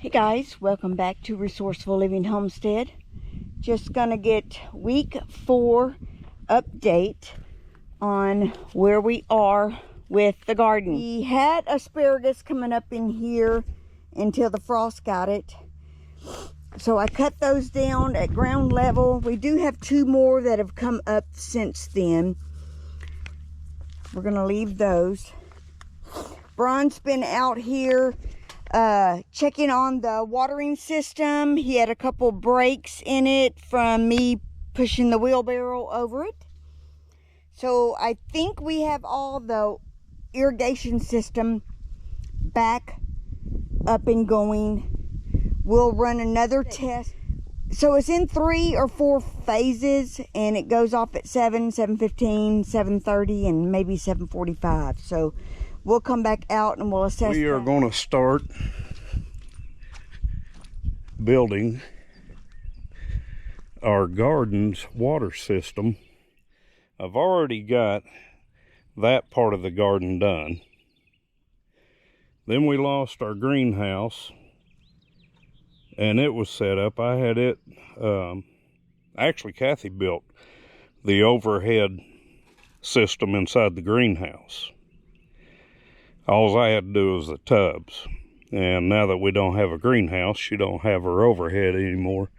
Hey guys, welcome back to Resourceful Living Homestead. Just gonna get week 4 update on where we are with the garden. We had asparagus coming up in here until the frost got it. So I cut those down at ground level. We do have 2 more that have come up since then. We're gonna leave those. Bron's been out here checking on the watering system. He had a couple breaks in it from me pushing the wheelbarrow over it. So I think we have all the irrigation system back up and going. We'll run another test. So it's in 3 or 4 phases, and it goes off at 7, 7:15, 7:30, and maybe 7:45. So we'll come back out and we'll assess. We are going to start building our garden's water system. I've already got that part of the garden done. Then we lost our greenhouse, and it was set up. I had it, actually Kathy built the overhead system inside the greenhouse. All I had to do was the tubs. And now that we don't have a greenhouse, she don't have her overhead anymore.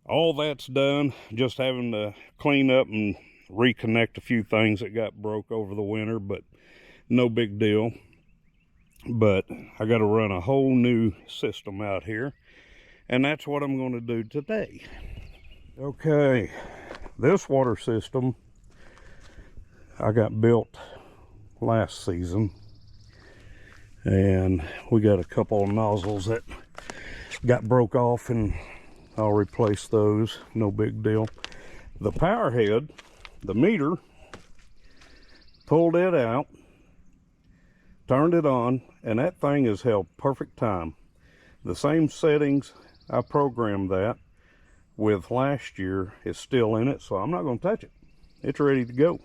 All that's done, just having to clean up and reconnect a few things that got broke over the winter, but no big deal. But I got to run a whole new system out here, and that's what I'm going to do today. Okay, this water system I got built last season, and we got a couple of nozzles that got broke off, and I'll replace those, no big deal. The power head, the meter, pulled it out, turned it on, and that thing has held perfect time. The same settings I programmed that with last year is still in it, so I'm not going to touch it. It's ready to go.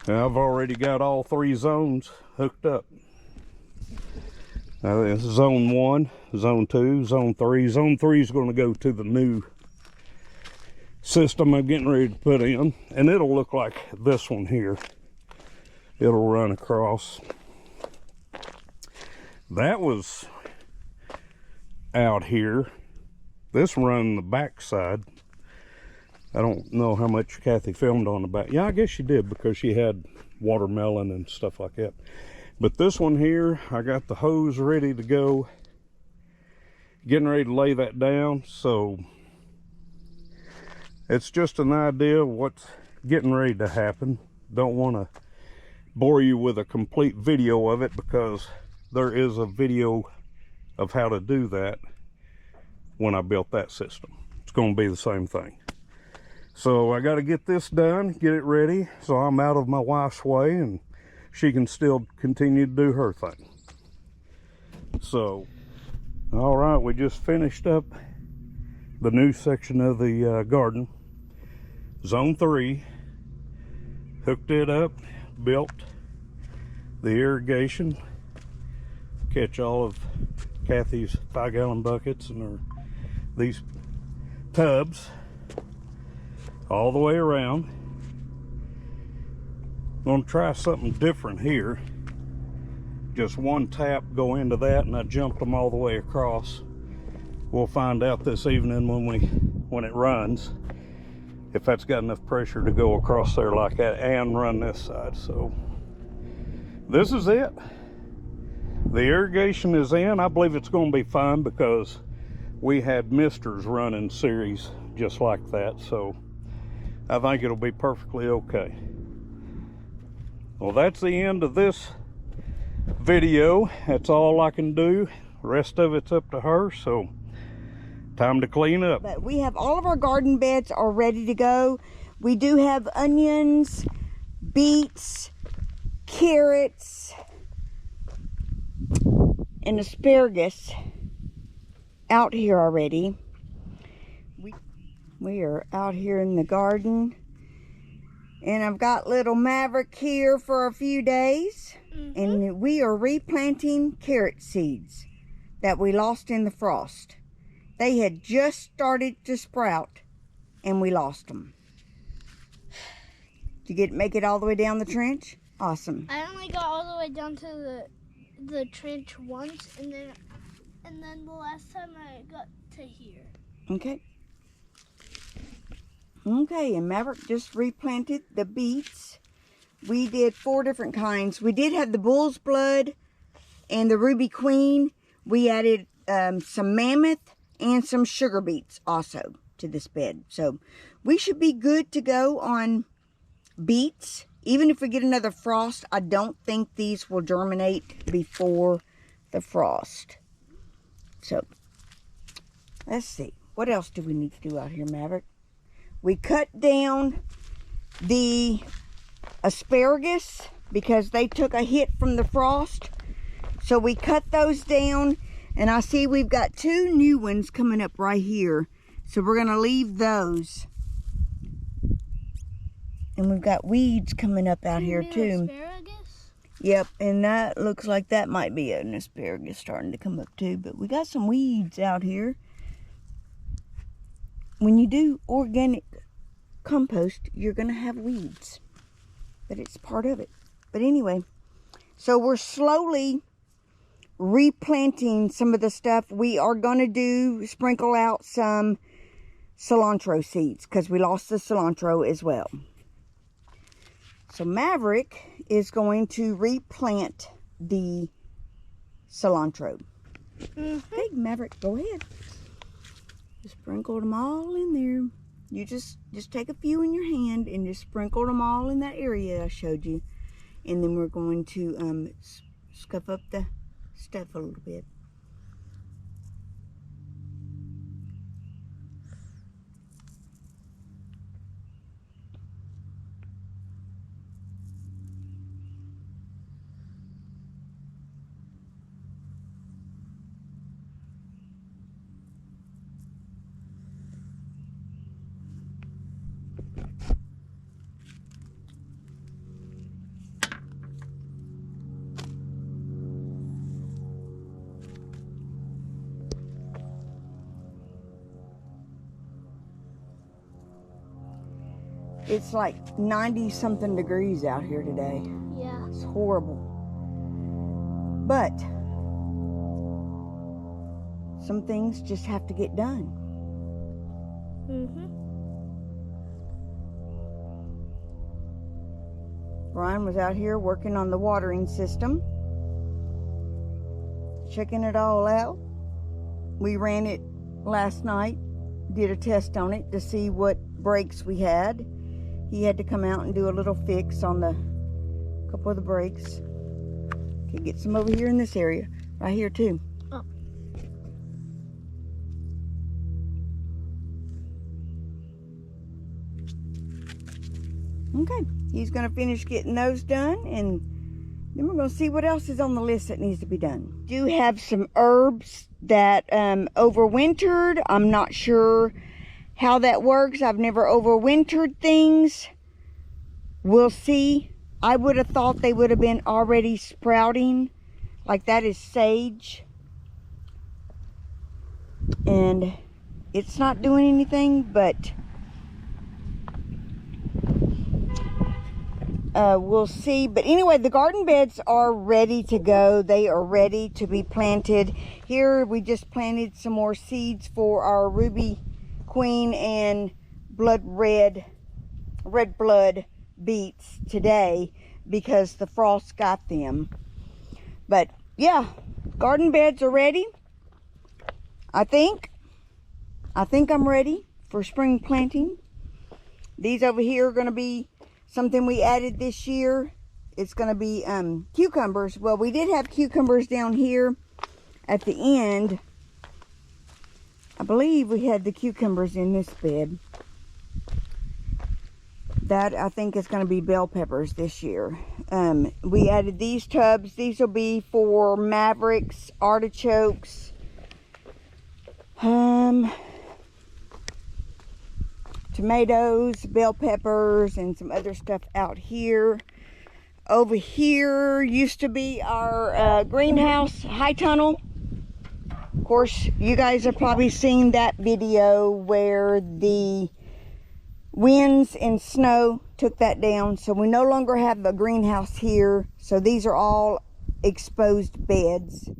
Now, I've already got all 3 zones hooked up. Now, this is zone 1, zone 2, zone 3. Zone 3 is going to go to the new system I'm getting ready to put in, and it'll look like this one here. It'll run across. That was out here. This run the back side. I don't know how much Kathy filmed on the back. Yeah, I guess she did, because she had watermelon and stuff like that. But this one here, I got the hose ready to go. Getting ready to lay that down. So it's just an idea of what's getting ready to happen. Don't want to bore you with a complete video of it, because there is a video of how to do that when I built that system. It's going to be the same thing. So I got to get this done, get it ready, so I'm out of my wife's way and she can still continue to do her thing. So, all right, we just finished up the new section of the garden. Zone 3, hooked it up, built the irrigation, catch all of Kathy's 5-gallon buckets and these tubs all the way around. I'm going to try something different here. Just one tap, go into that, and I jumped them all the way across. We'll find out this evening when it runs, if that's got enough pressure to go across there like that and run this side. So this is it. The irrigation is in. I believe it's going to be fine, because we had misters running series just like that. So I think it'll be perfectly okay. Well, that's the end of this video. That's all I can do. The rest of it's up to her. So time to clean up. But we have all of our garden beds are ready to go. We do have onions, beets, carrots, and asparagus out here already. We are out here in the garden, and I've got little Maverick here for a few days, and we are replanting carrot seeds. that we lost in the frost. They had just started to sprout and we lost them. Did you make it all the way down the trench? Awesome. I only got all the way down to the trench once, and then the last time I got to here. Okay. Okay, and Maverick just replanted the beets. We did 4 different kinds. We did have the bull's blood and the ruby queen. We added some mammoth and some sugar beets also to this bed. So we should be good to go on beets. Even if we get another frost, I don't think these will germinate before the frost. So let's see. What else do we need to do out here, Maverick? We cut down the asparagus because they took a hit from the frost. So we cut those down, and I see we've got 2 new ones coming up right here. So we're going to leave those. And we've got weeds coming up out here too. Asparagus? Yep, and that looks like that might be an asparagus starting to come up too. But we got some weeds out here. When you do organic compost, you're going to have weeds. But it's part of it. But anyway, so we're slowly replanting some of the stuff. We are going to sprinkle out some cilantro seeds because we lost the cilantro as well. So Maverick is going to replant the cilantro. Okay, Maverick, go ahead. Just sprinkle them all in there. You just take a few in your hand and just sprinkle them all in that area I showed you. And then we're going to scuff up the stuff a little bit. It's like 90 something degrees out here today. Yeah. It's horrible. But some things just have to get done. Brian was out here working on the watering system, checking it all out. We ran it last night, did a test on it to see what breaks we had. He had to come out and do a little fix on the couple of the breaks. Okay, get some over here in this area, right here too. Oh. Okay, he's gonna finish getting those done, and then we're gonna see what else is on the list that needs to be done. Do have some herbs that overwintered. I'm not sure how that works. I've never overwintered things. We'll see. I would have thought they would have been already sprouting. Like that is sage. And it's not doing anything, but we'll see. But anyway, the garden beds are ready to go. They are ready to be planted. Here we just planted some more seeds for our ruby queen and red blood beets today because the frost got them. But yeah, garden beds are ready. I think I'm ready for spring planting. These over here are going to be something we added this year. It's going to be cucumbers. Well, we did have cucumbers down here at the end. I believe we had the cucumbers in this bed. That I think is going to be bell peppers this year. We added these tubs. These will be for Mavericks, artichokes, tomatoes, bell peppers, and some other stuff out here. Over here used to be our greenhouse, high tunnel. course, you guys have probably seen that video where the winds and snow took that down. So we no longer have the greenhouse here. So these are all exposed beds,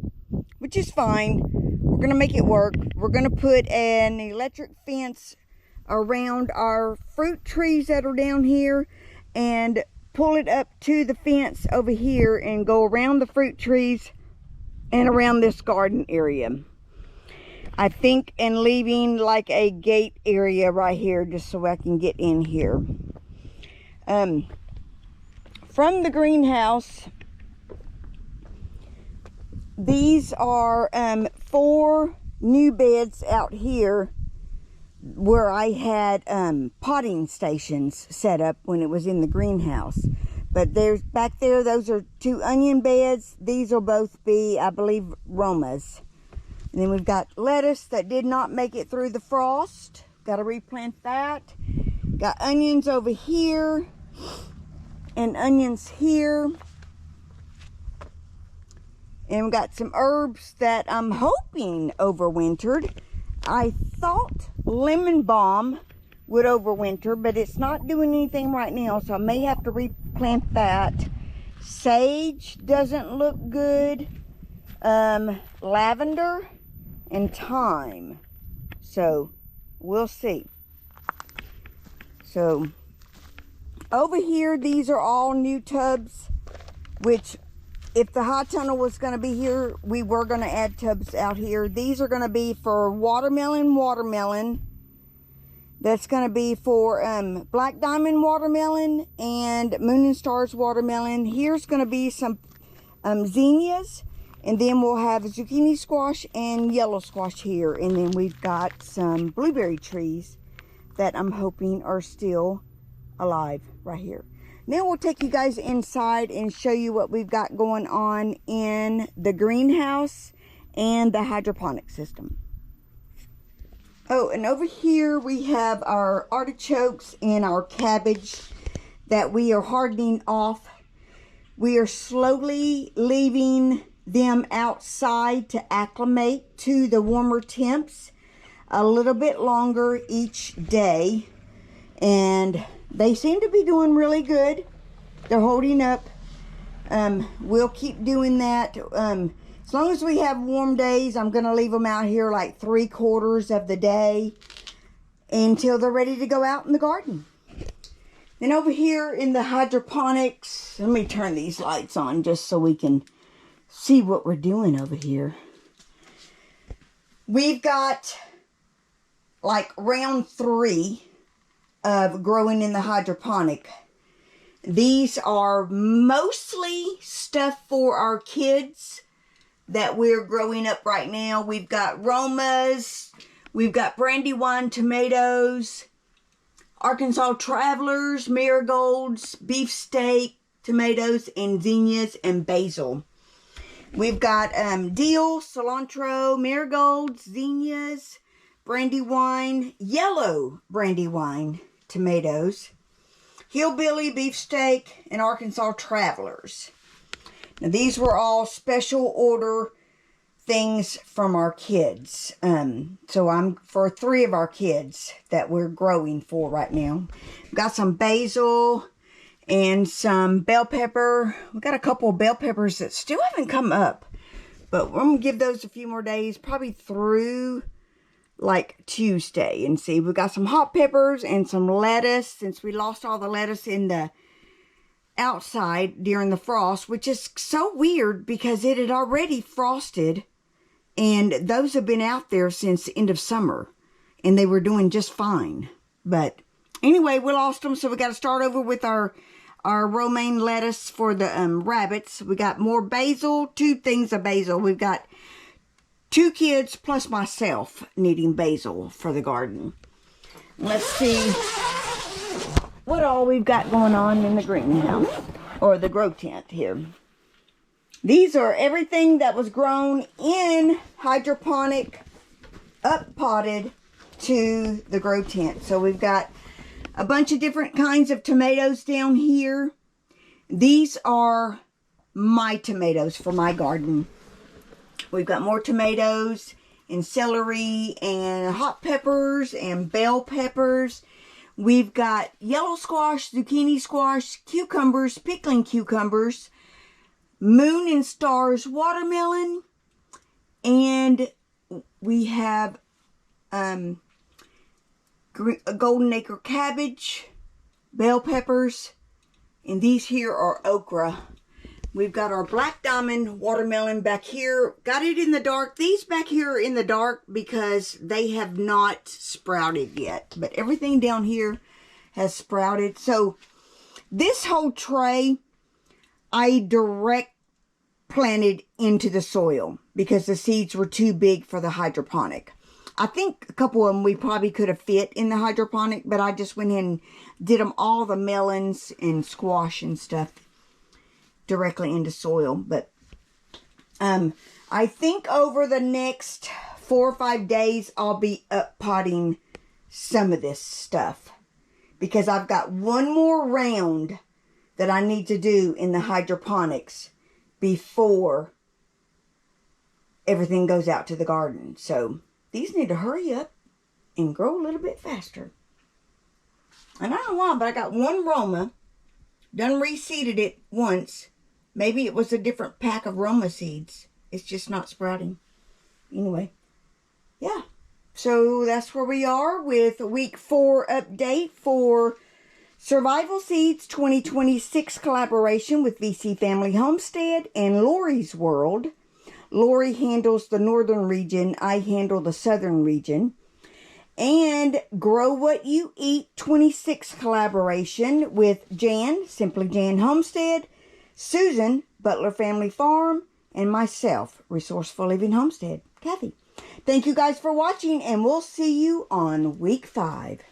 which is fine. We're going to make it work. We're going to put an electric fence around our fruit trees that are down here and pull it up to the fence over here and go around the fruit trees and around this garden area. I think, and leaving like a gate area right here just so I can get in here. From the greenhouse, these are 4 new beds out here where I had potting stations set up when it was in the greenhouse. But there's back there, those are 2 onion beds. These will both be, I believe, Romas. And then we've got lettuce that did not make it through the frost. Got to replant that. Got onions over here and onions here. And we've got some herbs that I'm hoping overwintered. I thought lemon balm would overwinter, but it's not doing anything right now, so I may have to replant that. Sage doesn't look good. Lavender and thyme. So we'll see. So over here, these are all new tubs, which if the high tunnel was going to be here, we were going to add tubs out here. These are going to be for watermelon. That's going to be for black diamond watermelon and moon and stars watermelon. Here's going to be some zinnias. And then we'll have zucchini squash and yellow squash here. And then we've got some blueberry trees that I'm hoping are still alive right here. Now we'll take you guys inside and show you what we've got going on in the greenhouse and the hydroponic system. Oh, and over here we have our artichokes and our cabbage that we are hardening off. We are slowly leaving them outside to acclimate to the warmer temps a little bit longer each day. And they seem to be doing really good. They're holding up. We'll keep doing that. As long as we have warm days, I'm going to leave them out here like 3/4 of the day until they're ready to go out in the garden. Then over here in the hydroponics, let me turn these lights on just so we can see what we're doing over here. We've got like round 3 of growing in the hydroponic. These are mostly stuff for our kids that we're growing up right now. We've got Romas, we've got Brandywine tomatoes, Arkansas Travelers, marigolds, beefsteak tomatoes, and zinnias and basil. We've got dill, cilantro, marigolds, zinnias, Brandywine, yellow Brandywine tomatoes, hillbilly, beefsteak, and Arkansas Travelers. Now these were all special order things from our kids. So I'm for 3 of our kids that we're growing for right now. We've got some basil and some bell pepper. We've got a couple of bell peppers that still haven't come up, but we're going to give those a few more days, probably through like Tuesday, and see. We've got some hot peppers and some lettuce, since we lost all the lettuce in the outside during the frost, which is so weird because it had already frosted and those have been out there since the end of summer and they were doing just fine. But anyway, we lost them, so we got to start over with our romaine lettuce for the rabbits. We got more basil, 2 things of basil. We've got 2 kids plus myself needing basil for the garden. Let's see what all we've got going on in the greenhouse, or the grow tent here. These are everything that was grown in hydroponic, up potted to the grow tent. So we've got a bunch of different kinds of tomatoes down here. These are my tomatoes for my garden. We've got more tomatoes and celery and hot peppers and bell peppers. We've got yellow squash, zucchini squash, cucumbers, pickling cucumbers, moon and stars watermelon, and we have a golden acre cabbage, bell peppers, and these here are okra. We've got our black diamond watermelon back here. Got it in the dark. These back here are in the dark because they have not sprouted yet. But everything down here has sprouted. So this whole tray I direct planted into the soil because the seeds were too big for the hydroponic. I think a couple of them we probably could have fit in the hydroponic, but I just went in and did them all the melons and squash and stuff directly into soil. But I think over the next 4 or 5 days I'll be up potting some of this stuff because I've got one more round that I need to do in the hydroponics before everything goes out to the garden. So these need to hurry up and grow a little bit faster. And I don't know why, but I got one Roma, done reseeded it once. Maybe it was a different pack of Roma seeds. It's just not sprouting. Anyway, yeah. So that's where we are with a week 4 update for Survival Seeds 2026 collaboration with VC Family Homestead and Lori's World. Lori handles the northern region. I handle the southern region. And Grow What You Eat 26 collaboration with Jan, Simply Jan Homestead, Susan, Butler Family Farm, and myself, Resourceful Living Homestead, Kathy. Thank you guys for watching, and we'll see you on week 5.